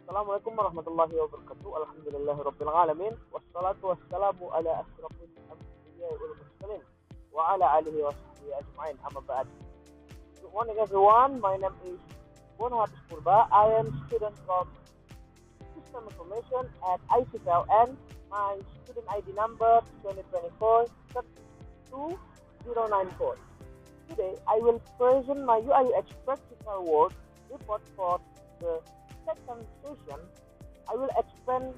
Assalamualaikum warahmatullahi wabarakatuh. Alhamdulillahirabbil alamin wassalatu wassalamu ala asyrafil anbiya'i wal mursalin wa ala alihi wa sahbihi ajma'in. Amma ba'd. Good morning everyone. My name is Hafizh Purba. I am student from System Information at ICFL and my student ID number 2024-32094. Today I will present my UI/UX practical work report for the second session. I will explain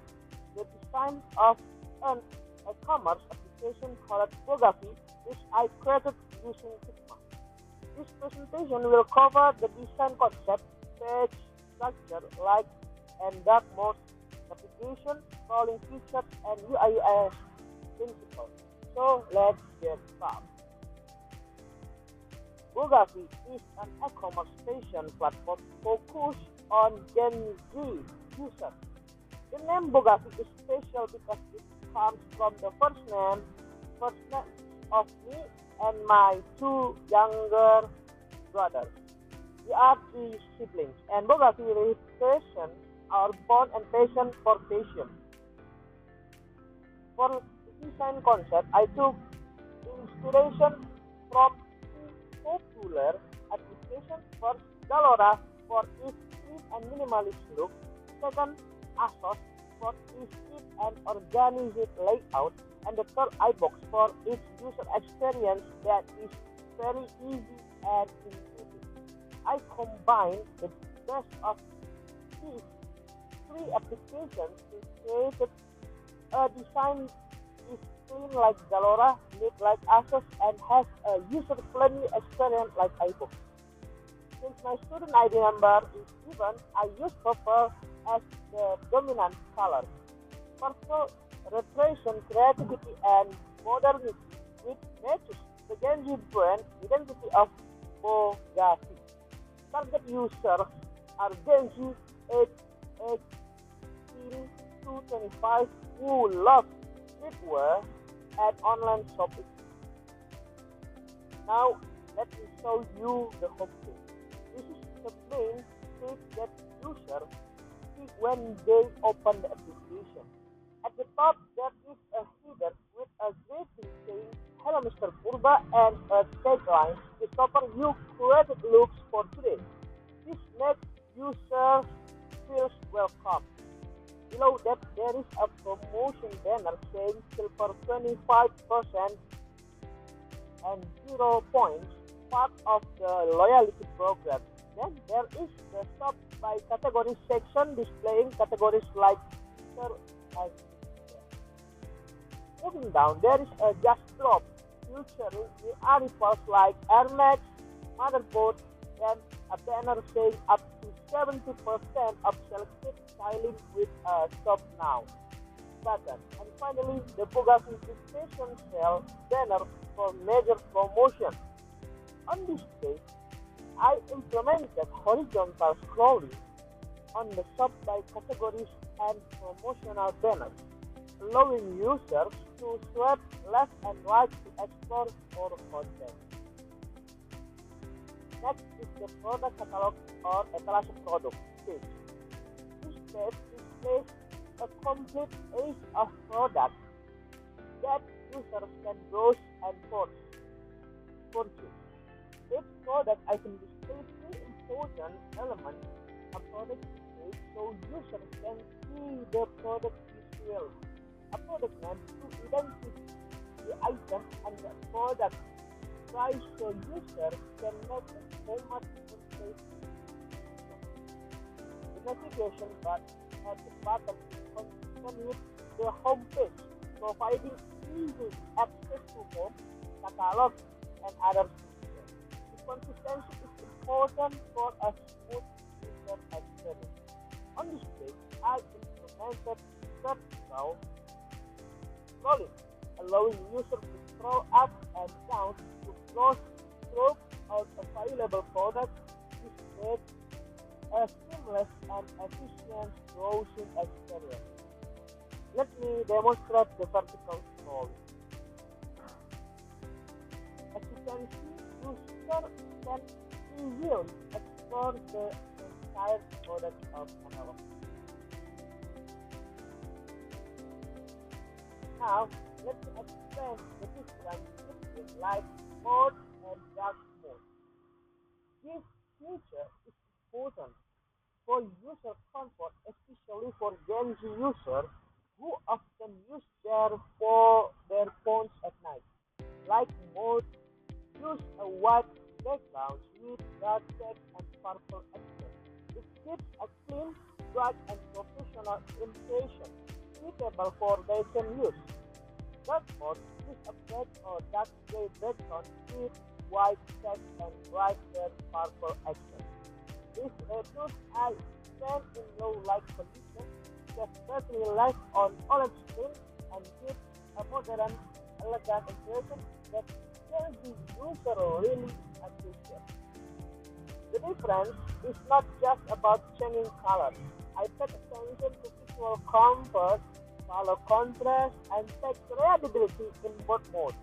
the design of an e-commerce application called Photography, which I created using Figma. This presentation will cover the design concept, page structure, light and dark mode, navigation, scrolling features, and UI/UX principles. So let's get started. Photography is an e-commerce fashion platform focused on Gen Z users. The name Photography is special because it comes from the first name of me and my two younger brothers. We are three siblings, and Photography represents our bond and passion for fashion. For the design concept, I took inspiration from popular applications. First, Zalora for its clean and minimalist look. Second, ASOS for its neat and organized layout. And the third, iBox for its user experience that is very easy and intuitive. I combined the best of these three applications to create a design is clean like Zalora, neat like ASOS, and has a user-friendly experience like iBook. Since my student ID number is given, I use purple as the dominant color. Purple represents creativity and modernity, which matches the Gen Z brand identity of Photography. Target users are Gen Z aged 18 to 25 who love streetwear and online shopping. Now, let me show you the homepage. This is the main page that users see when they open the application. At the top, there is a header with a greeting saying, "Hello Mr. Purba," and a tagline, "Discover you created looks for today." This makes users feel welcome. Below that, there is a promotion banner saying silver 25% and 0 points, part of the loyalty program. Then there is the shop by category section displaying categories like and moving down, there is a just drop featuring the articles like Air Max, motherboard, and a banner saying up to 70% of selected styling with a shop now button. And finally, the Photography Station sale banner for major promotion. On this page, I implemented horizontal scrolling on the shop by categories and promotional banners, allowing users to swipe left and right to explore more content. Next is the product catalog or etalase product page. This page displays a complete list of products that users can browse and purchase. Each product item displays three important elements: a product page so users can see the product visually, a product name to identify the item, and the product price so users can make a format purchase. The navigation bar at the bottom continues the home page, providing easy access to home, catalog, and other features. The consistency is important for a smooth user experience. On this page, I implemented vertical scrolling, allowing users to scroll up and down to browse through all available products. This made a seamless and efficient browsing experience. Let me demonstrate the vertical scrolling. As you can see, users can easily explore the entire product of analog. Now, let me explain the difference between light mode and dark mode. This feature is important for user comfort, especially for Gen Z users who often use their phones at night. Light mode use a white background with dark text and purple accent. It gives a clean, bright, and professional impression suitable for daytime use. Dark mode is a black or dark gray background with white text and bright red purple accent. This reduces eye strain in low light conditions, gets battery life on OLED screen, and gives a modern, elegant impression that Gen Z user really appreciate. The difference is not just about changing colors. I pay attention to visual comfort, color contrast, and text readability in both modes.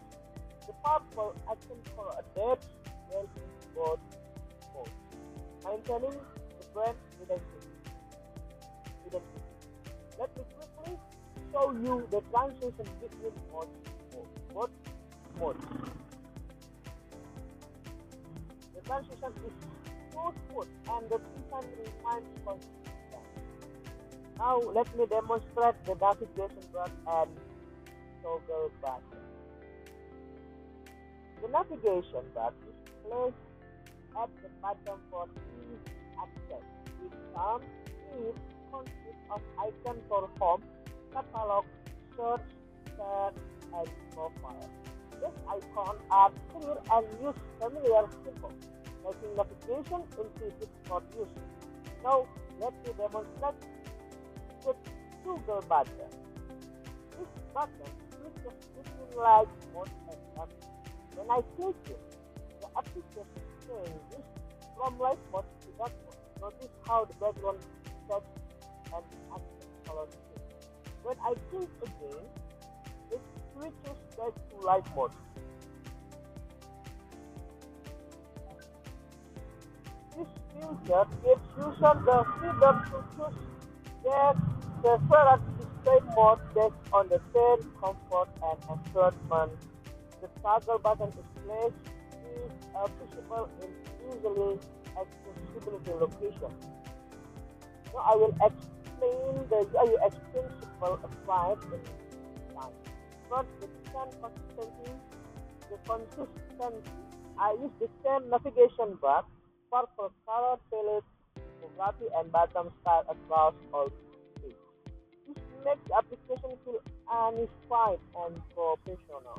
The purple accent color adapts well in both modes, maintaining the brand identity. Let me quickly show you the transition between both modes. The transition is so smooth and the design remains consistent. Now let me demonstrate the navigation bar and toggle button. The navigation bar is placed at the bottom for ease access. It consists of icons for home, catalog, search, share, and profile. These icons are clear and use familiar symbols, making navigation intuitive for users. Now, let me demonstrate with Google button. This button switches between light mode and dark mode. When I click it, the application changes from light mode to dark mode. Notice how the background text and accent color change. When I click again, it switches back to light mode. This feature gives users the freedom to choose their preferred display mode based on the scene, comfort, and environment. The toggle button is placed is visible in easily accessible locations. Now I will explain the UI principle applied in time. First, the design consistency. I use the same navigation bar, purple color palette, typography, and bottom style across all pages. This makes the application feel unified and professional.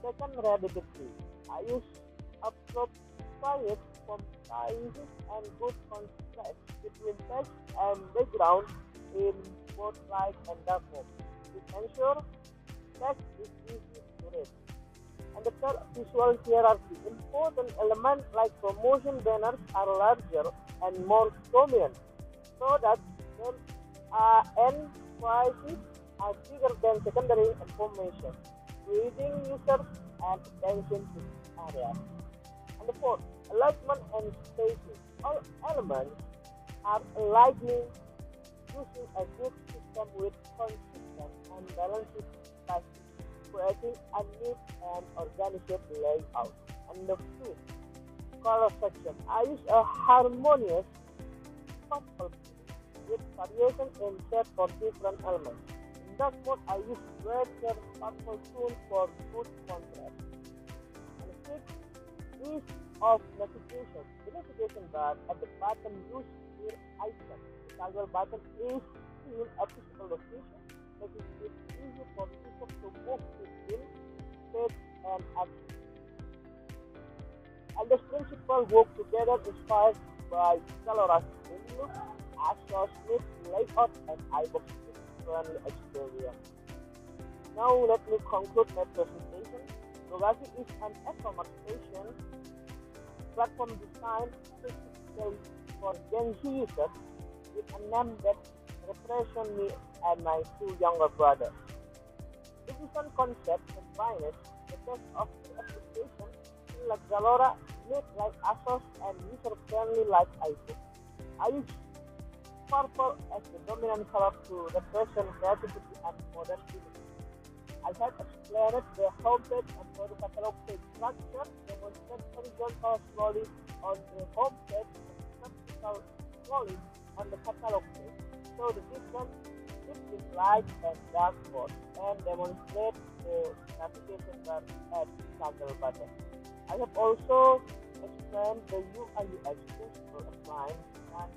Second, readability. I use appropriate font sizes and good contrast between text and background in both light and dark mode. This ensures text is easy to read. And the third, visual hierarchy. Important elements like promotion banners are larger and more prominent. Products and prices are bigger than secondary information, leading users and attention to this area. And the fourth, alignment and spacing. All elements are aligning using a good system with consistent and balanced spacing, creating a neat and organized layout. And the fifth, color section. I use a harmonious purple with variation in shade for different elements. In dark mode, I use brighter purple tone for good contrast. And sixth, ease of navigation. The navigation bar at the bottom use clear icon. The toggle button is seen at visible location, making it easy for users to move between text and action. And this principle work together inspired by Laporan look, Asos Smith layout, and iBox friendly experience. Now let me conclude my presentation. Rogasi is an e-commerce station platform designed specifically for Gen Z users with a name that represents me and my two younger brothers. The design concept combines the best of the application like Zalora, made like Asos, and user-friendly like iBook. I use purple as the dominant color to represent creativity and modernity. I have explained the homepage and product catalog page structure, demonstrate horizontal scrolling on the homepage and vertical scrolling on the catalog page. So the difference between light and dark spots and demonstrate the navigation bar and toggle button. I have also explained the UI UX principle applying and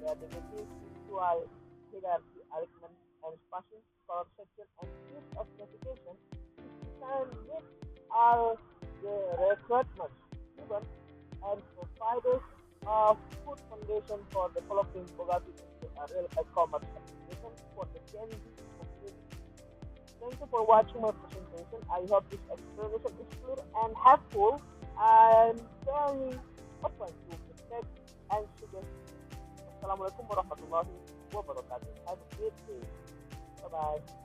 creativity, visual hierarchy, arrangement, and spacing, color section, and use of navigation is designed with all the requirements given and provided a good foundation for developing Bogati into a real e-commerce application for the Gen Z community. Thank you for watching my presentation. I hope this explanation is clear and helpful. I'm very open to feedback and suggestions. Assalamualaikum warahmatullahi wabarakatuh. Have a great day. Bye bye.